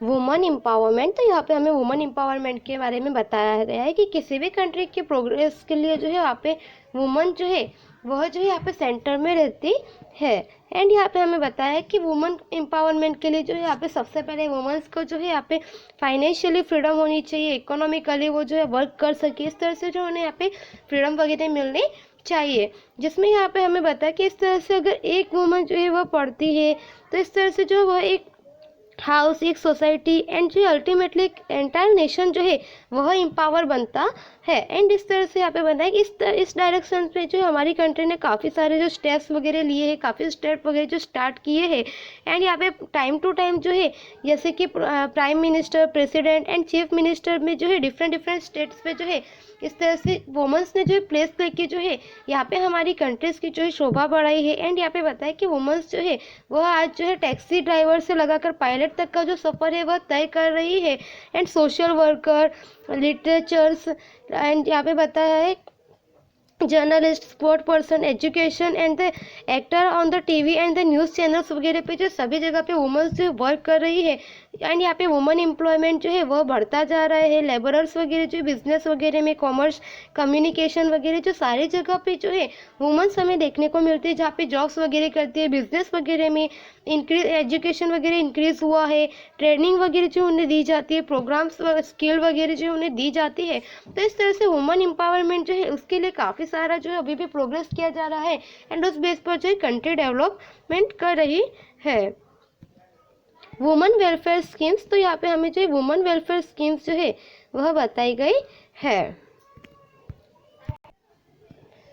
Woman empowerment. तो यहाँ पे हमें वुमन एम्पावरमेंट के बारे में बताया गया है कि किसी भी कंट्री के प्रोग्रेस के लिए जो है यहाँ पे वुमन जो है वह जो है यहाँ पे सेंटर में रहती है। एंड यहाँ पे हमें बताया है कि वुमन एम्पावरमेंट के लिए जो है यहाँ पे सबसे पहले वुमेंस को जो है यहाँ पे फाइनेंशियली फ्रीडम होनी चाहिए, इकोनॉमिकली वो जो है वर्क कर सके, इस तरह से जो उन्हें यहाँ पे फ्रीडम वगैरह मिलनी चाहिए। जिसमें यहाँ पे हमें बताया कि इस तरह से अगर एक वुमन जो है वह पढ़ती है तो इस तरह से जो है वह एक हाउस, एक सोसाइटी एंड जो अल्टीमेटली एक एंटायर नेशन जो है वह एम्पावर बनता है। एंड इस तरह से यहाँ पे बना है कि इस डायरेक्शन पे जो हमारी कंट्री ने काफ़ी सारे जो स्टेप्स वगैरह लिए हैं, काफ़ी स्टेप वगैरह जो स्टार्ट किए हैं। एंड यहाँ पे टाइम टू टाइम जो है जैसे कि prime minister, president and chief minister में जो है डिफरेंट स्टेट्स पे जो है इस तरह से वुमेंस ने जो है प्लेस करके जो है यहाँ पे हमारी कंट्रीज़ की जो है शोभा बढ़ाई है। एंड यहाँ पे बताया कि वुमेंस जो है वह आज जो है टैक्सी ड्राइवर से लगाकर पायलट तक का जो सफ़र है वह तय कर रही है। And social worker, literatures and यहाँ पे बताया है journalist, sport person, education and the actor on the TV and the news channels वगैरह पे जो सभी जगह पे वुमेंस जो वर्क कर रही है। एंड यहाँ पे वुमन एम्प्लॉयमेंट जो है वह बढ़ता जा रहा है। लेबरर्स वगैरह जो बिजनेस वगैरह में, कॉमर्स, कम्युनिकेशन वगैरह जो सारी जगह पे जो है वुमेंस हमें देखने को मिलती है, जहाँ पे जॉब्स वगैरह करती है, बिजनेस वगैरह में इंक्रीज, एजुकेशन वगैरह इंक्रीज हुआ है, ट्रेनिंग वगैरह जो उन्हें दी जाती है, प्रोग्राम्स, स्किल वगैरह जो उन्हें दी जाती है। तो इस तरह से वुमन एम्पावरमेंट जो है उसके लिए काफ़ी सारा जो है अभी भी प्रोग्रेस किया जा रहा है। एंड उस बेस पर जो है कंट्री डेवलपमेंट कर रही है। वुमेन वेलफेयर स्कीम्स, तो यहाँ पे हमें जो है वुमेन वेलफेयर स्कीम्स जो है वह बताई गई है।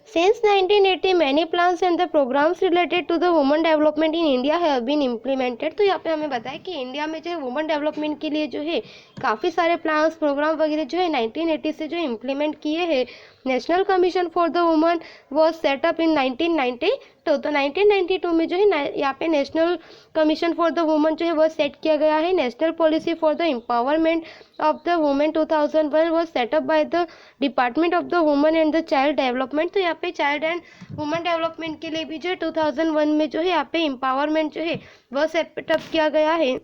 Since 1980, many plans and the programs related to the women development in India have been implemented। तो यहाँ पे हमें बताया कि इंडिया में जो है वुमेन डेवलपमेंट के लिए जो है काफ़ी सारे प्लान्स, प्रोग्राम वगैरह जो है 1980 से जो इम्प्लीमेंट किए हैं। National commission for the woman was set up in 1992। तो 1992 में जो है यहाँ पे national commission for the woman जो है वह सेट किया गया है। National policy for the empowerment of the women 2001 was set up by the department of the woman and the child development. तो यहाँ पे चाइल्ड एंड वुमेन डेवलपमेंट के लिए भी जो है 2001 में जो है यहाँ पे एम्पावरमेंट जो है वह सेटअप किया गया है।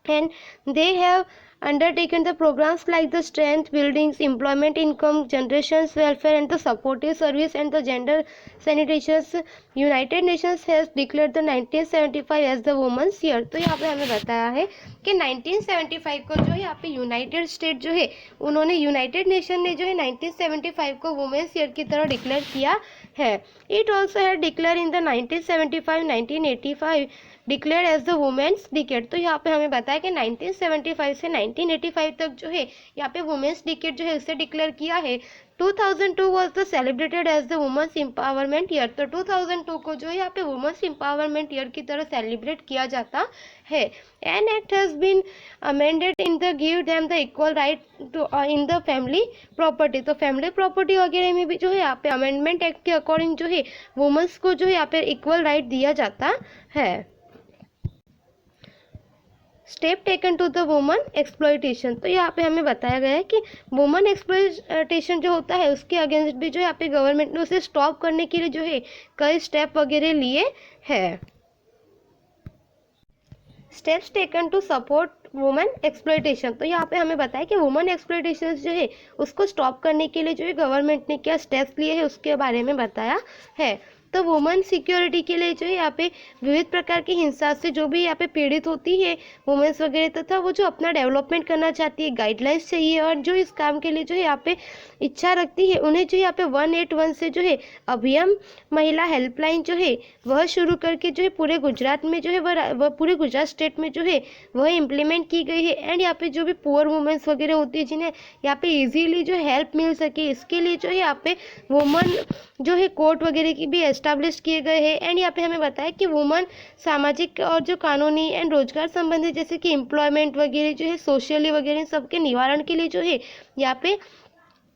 And they have undertaken the programs like the strength buildings, employment, income generations, welfare and the supportive service and the gender sanitations। United Nations has declared the 1975 as the women's year। तो यहाँ पे हमें बताया है कि 1975 को जो है यहाँ पे यूनाइटेड स्टेट जो है उन्होंने, यूनाइटेड नेशन ने जो है 1975 को वुमेंस ईयर की तरह डिक्लेयर किया है। It also had declare in the 1975-1985 declare as the women's decade. तो यहाँ पे हमें बताया कि 1975 से 1985 तक जो है यहाँ पे वुमेन्स डिकेड जो है उसे डिक्लेयर किया है। 2002 was the celebrated as the women's empowerment year. तो 2002 को जो है यहाँ पे वुमेन्स एम्पावरमेंट ईयर की तरह सेलिब्रेट किया जाता है। An act has been amended in the give them the equal right to in the family property. तो फैमिली प्रॉपर्टी वगैरह में भी जो है यहाँ पे अमेंडमेंट एक्ट के अकॉर्डिंग जो है वुमेन्स को जो है यहाँ पे इक्वल राइट दिया जाता है। Step taken to the woman exploitation. तो यहाँ पे हमें बताया गया है कि वुमन एक्सप्लॉयटेशन जो होता है उसके अगेंस्ट भी जो है यहाँ पे गवर्नमेंट ने उसे स्टॉप करने के लिए जो है कई स्टेप वगैरह लिए हैं। Steps taken to support women exploitation. तो यहाँ पे हमें बताया कि वुमेन एक्सप्लॉयटेशन जो है उसको स्टॉप करने के लिए जो है गवर्नमेंट ने क्या स्टेप्स लिए हैं उसके बारे में बताया है। तो वुमेन सिक्योरिटी के लिए जो है यहाँ पे विविध प्रकार की हिंसा से जो भी यहाँ पे पीड़ित होती है वुमेन्स वगैरह, तथा वो जो अपना डेवलपमेंट करना चाहती है, गाइडलाइंस चाहिए और जो इस काम के लिए जो है यहाँ पे इच्छा रखती है, उन्हें जो यहाँ पे 181 से जो है अभियम महिला हेल्पलाइन जो है वह शुरू करके जो है पूरे गुजरात में जो है वह पूरे गुजरात स्टेट में जो है वह इम्प्लीमेंट की गई है। एंड यहाँ पे जो भी पुअर वुमेन्स वगैरह होती है जिन्हें यहाँ पे इजीली जो हेल्प मिल सके, इसके लिए जो है यहाँ पे वुमन जो है कोर्ट वगैरह की भी एस्टैब्लिश किए गए हैं। एंड यहाँ पे हमें बताया कि वुमन सामाजिक और जो कानूनी एंड रोजगार संबंधी जैसे कि एम्प्लॉयमेंट वगैरह जो है सोशली वगैरह सबके निवारण के लिए जो है यहाँ पे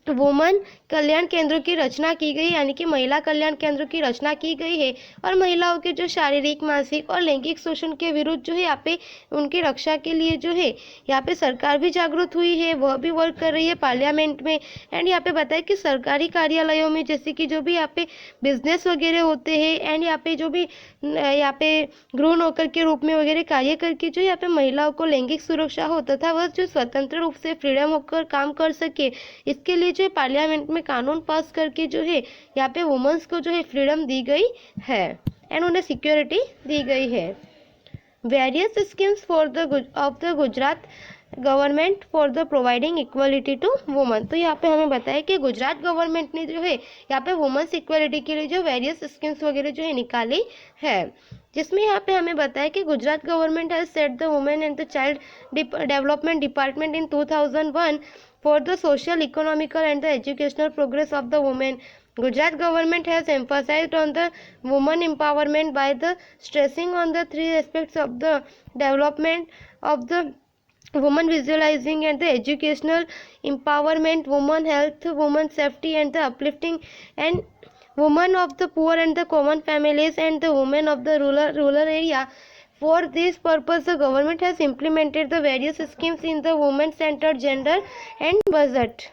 वुमन कल्याण केंद्रों की रचना की गई, यानी कि महिला कल्याण केंद्रों की रचना की गई है। और महिलाओं के जो शारीरिक, मानसिक और लैंगिक शोषण के विरुद्ध जो है यहाँ पे उनकी रक्षा के लिए जो है यहाँ पे सरकार भी जागरूक हुई है, वह भी वर्क कर रही है पार्लियामेंट में। एंड यहाँ पे बताया कि सरकारी कार्यालयों में जैसे कि जो भी यहाँ पे बिजनेस वगैरह होते हैं, एंड यहाँ पे जो भी यहाँ पे गृह नौकर के रूप में वगैरह कार्य करके जो यहाँ पे महिलाओं को लैंगिक सुरक्षा हो तथा वह जो स्वतंत्र रूप से फ्रीडम होकर काम कर सके, इसके लिए जो पार्लियामेंट में कानून पास करके जो है यहाँ पे वुमेन्स को जो है फ्रीडम दी गई है एंड उन्हें सिक्योरिटी दी गई है। Various schemes for the of the Gujarat government for the providing equality to woman. तो यहाँ पे हमें बताया कि गुजरात गवर्नमेंट ने जो है यहाँ पे वुमेन्स इक्वलिटी के लिए जो वेरियस स्कीम्स वगैरह जो है निकाली है, जिसमें यहाँ पे हमें बताया कि Gujarat government has set the women and the child development department in 2001 for the social, economical and the educational progress of the women. Gujarat government has emphasized on the woman empowerment by the stressing on the three aspects of the development of the woman, visualizing and the educational empowerment, woman health, woman safety and the uplifting and women of the poor and the common families and the women of the rural area. For this purpose, the government has implemented the various schemes in the women-centered gender and budget.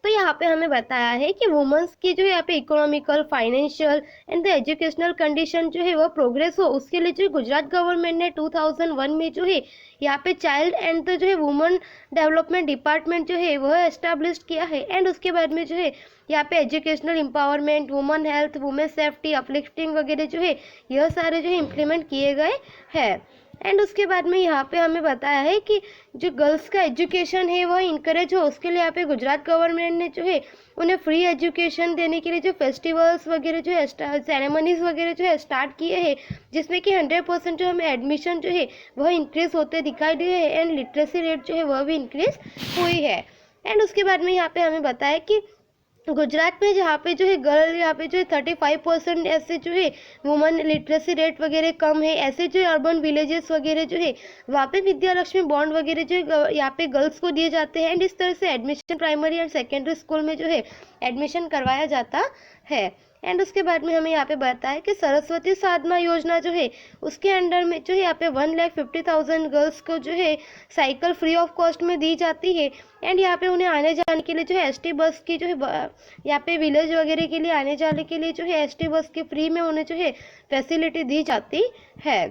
तो यहाँ पे हमें बताया है कि women's की जो है यहाँ पे economical, financial and the educational condition जो है वो प्रोग्रेस हो, उसके लिए जो गुजरात गवर्नमेंट ने 2001 में जो है यहाँ पे चाइल्ड एंड द जो है वुमेन डेवलपमेंट डिपार्टमेंट जो है वह एस्टेब्लिश किया है। एंड उसके बाद में जो है यहाँ पे educational empowerment, women health, women safety, uplifting वगैरह जो है यह सारे जो है इम्प्लीमेंट किए गए हैं। एंड उसके बाद में यहाँ पे हमें बताया है कि जो गर्ल्स का एजुकेशन है वह इनकरेज हो, उसके लिए यहाँ पे गुजरात गवर्नमेंट ने जो है उन्हें फ्री एजुकेशन देने के लिए जो फेस्टिवल्स वगैरह जो है सेरेमनीज वगैरह जो है स्टार्ट किए हैं, जिसमें कि 100% जो हमें एडमिशन जो है वह इंक्रीज होते दिखाई दिए है एंड लिटरेसी रेट जो है वह भी इंक्रीज हुई है। एंड उसके बाद में यहाँ पे हमें बताया कि गुजरात में जहाँ पे जो है गर्ल यहाँ पे जो है 35% ऐसे जो है वुमन लिटरेसी रेट वगैरह कम है, ऐसे जो अर्बन विलेजेस वगैरह जो है वहाँ पे विद्या लक्ष्मी बॉन्ड वगैरह जो है यहाँ पे गर्ल्स को दिए जाते हैं। एंड इस तरह से admission primary and secondary school में जो है एडमिशन करवाया जाता है। एंड उसके बाद में हमें यहाँ पे बताया कि सरस्वती साधना योजना जो है उसके अंडर में जो है यहाँ पे 1,50,000 गर्ल्स को जो है साइकिल फ्री ऑफ कॉस्ट में दी जाती है। एंड यहाँ पे उन्हें आने जाने के लिए जो है एसटी बस की जो है यहाँ पे विलेज वगैरह के लिए आने जाने के लिए जो है एसटी बस की फ्री में उन्हें जो है फैसिलिटी दी जाती है।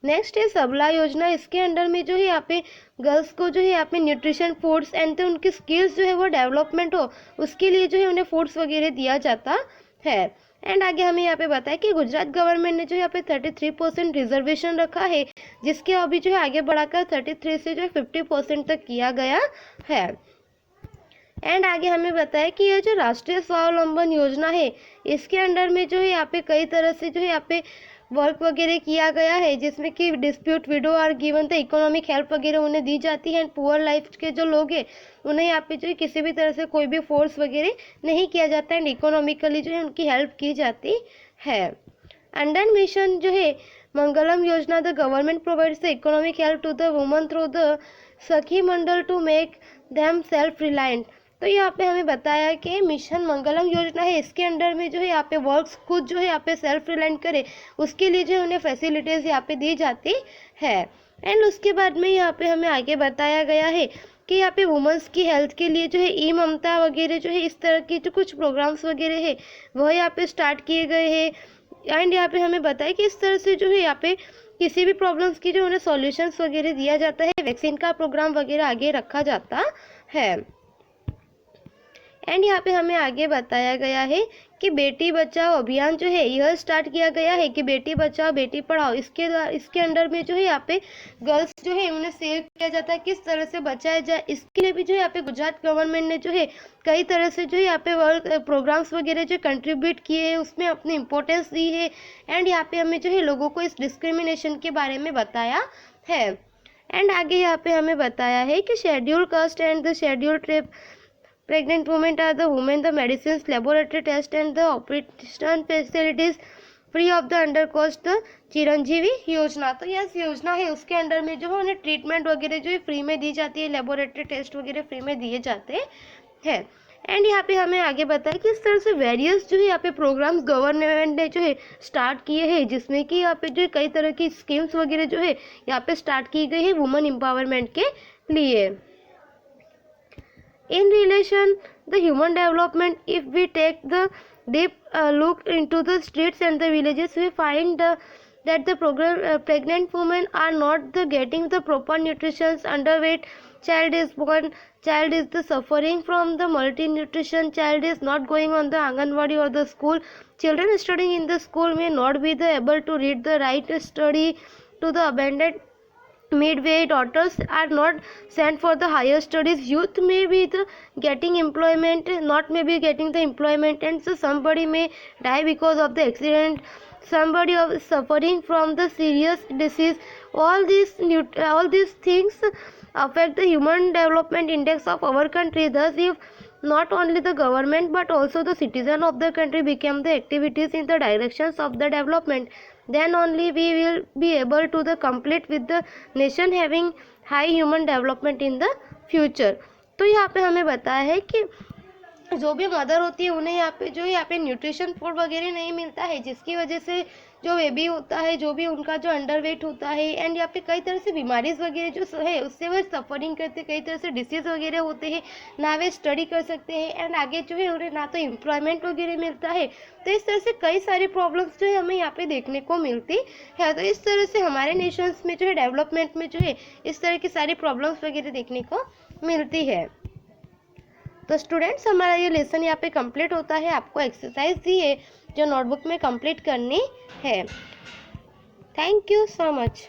नेक्स्ट है सबला योजना, इसके अंडर में जो है यहाँ पे गर्ल्स को जो है यहाँ पे न्यूट्रिशन फूड्स एंड तो उनकी स्किल्स जो है वो डेवलपमेंट हो, उसके लिए जो है उन्हें फूड्स वगैरह दिया जाता है। एंड आगे हमें यहाँ पे बताया कि गुजरात गवर्नमेंट ने जो यहाँ पे 33% रिजर्वेशन रखा है, जिसके अभी जो है आगे बढ़ाकर 33 से जो है 50% तक किया गया है। एंड आगे हमें बताया कि यह जो राष्ट्रीय स्वावलंबन योजना है इसके अंडर में जो है यहाँ पे कई तरह से जो है यहाँ पे वर्क वगैरह किया गया है, जिसमें कि डिस्प्यूट विडो और गिवन द इकोनॉमिक हेल्प वगैरह उन्हें दी जाती है। एंड पुअर लाइफ के जो लोग हैं उन्हें यहाँ पे जो है किसी भी तरह से कोई भी फोर्स वगैरह नहीं किया जाता एंड इकोनॉमिकली जो है उनकी हेल्प की जाती है। अंडर मिशन जो है Mangalam Yojana, the government provides the economic help to the woman through the Sakhi Mandal to make them self reliant. तो यहाँ पे हमें बताया कि मिशन मंगलम योजना है, इसके अंडर में जो है यहाँ पे वर्क्स खुद जो है यहाँ पे सेल्फ रिलायंट करे, उसके लिए जो है उन्हें फैसिलिटीज़ यहाँ पे दी जाती है। एंड उसके बाद में यहाँ पे हमें आगे बताया गया है कि यहाँ पे वुमेंस की हेल्थ के लिए जो है ई ममता वगैरह जो है इस तरह की जो कुछ प्रोग्राम्स वगैरह है वह यहाँ पे स्टार्ट किए गए हैं। एंड यहाँ पे हमें बताया कि इस तरह से जो है यहाँ पे किसी भी प्रॉब्लम्स की जो उन्हें सॉल्यूशंस वगैरह दिया जाता है, वैक्सीन का प्रोग्राम वगैरह आगे रखा जाता है। एंड यहाँ पे हमें आगे बताया गया है कि बेटी बचाओ अभियान जो है यह स्टार्ट किया गया है कि बेटी बचाओ बेटी पढ़ाओ, इसके अंडर में जो है यहाँ पे गर्ल्स जो है उन्हें सेव किया जाता है, किस तरह से बचाया जाए, इसके लिए भी जो है यहाँ पे गुजरात गवर्नमेंट ने जो है कई तरह से जो है यहाँ पे वर्क प्रोग्राम्स वगैरह जो कंट्रीब्यूट किए हैं, उसमें अपनी इम्पोर्टेंस दी है। एंड यहाँ पे हमें जो है लोगों को इस डिस्क्रिमिनेशन के बारे में बताया है। एंड आगे यहाँ पे हमें बताया है कि schedule caste and the schedule tribe pregnant women are the women, the medicines, laboratory test and the operation facilities free of the under cost the Chiranjeevi योजना। तो यह योजना है उसके अंडर में जो है उन्हें ट्रीटमेंट वगैरह जो है फ्री में दी जाती है, लेबोरेटरी टेस्ट वगैरह फ्री में दिए जाते हैं। एंड यहाँ पे हमें आगे बताया कि इस तरह से वेरियस जो है यहाँ पे प्रोग्राम्स गवर्नमेंट ने जो है स्टार्ट किए हैं, जिसमें कि यहाँ पे जो कई तरह की स्कीम्स वगैरह जो है यहाँ पे स्टार्ट की गई है वुमेन एम्पावरमेंट के लिए. In relation the human development, if we take the deep look into the streets and the villages, we find that the pregnant women are not getting the proper nutrition. Underweight child is born, child is suffering from the malnutrition, child is not going on the Anganwadi or the school, children studying in the school may not be able to read the right study to the abandoned midway, daughters are not sent for the higher studies, youth may be getting employment, not may be getting the employment, and so somebody may die because of the accident, somebody is suffering from the serious disease. All these things affect the human development index of our country. Thus, if not only the government but also the citizen of the country become the activities in the directions of the development, then only we will be able to the complete with the nation having high human development in the future. तो यहाँ पे हमें बताया है कि जो भी mother होती है उन्हें यहाँ पे न्यूट्रिशन फूड वगैरह नहीं मिलता है, जिसकी वजह से जो बेबी होता है, जो भी उनका जो अंडरवेट होता है, एंड यहाँ पे कई तरह से बीमारीज वगैरह जो है उससे वह सफरिंग करते हैं, कई तरह से डिसीज़ वगैरह होते हैं, ना वे स्टडी कर सकते हैं, एंड आगे जो है उन्हें ना तो एम्प्लॉयमेंट वगैरह मिलता है. तो इस तरह से कई सारी प्रॉब्लम्स जो है हमें यहाँ पे देखने को मिलती है. तो इस तरह से हमारे नेशंस में जो है डेवलपमेंट में जो है इस तरह की सारी प्रॉब्लम्स वगैरह देखने को मिलती है. तो स्टूडेंट्स, हमारा ये लेसन यहाँ पे कंप्लीट होता है. आपको एक्सरसाइज दी है जो नोटबुक में कंप्लीट करनी है. Thank you so much.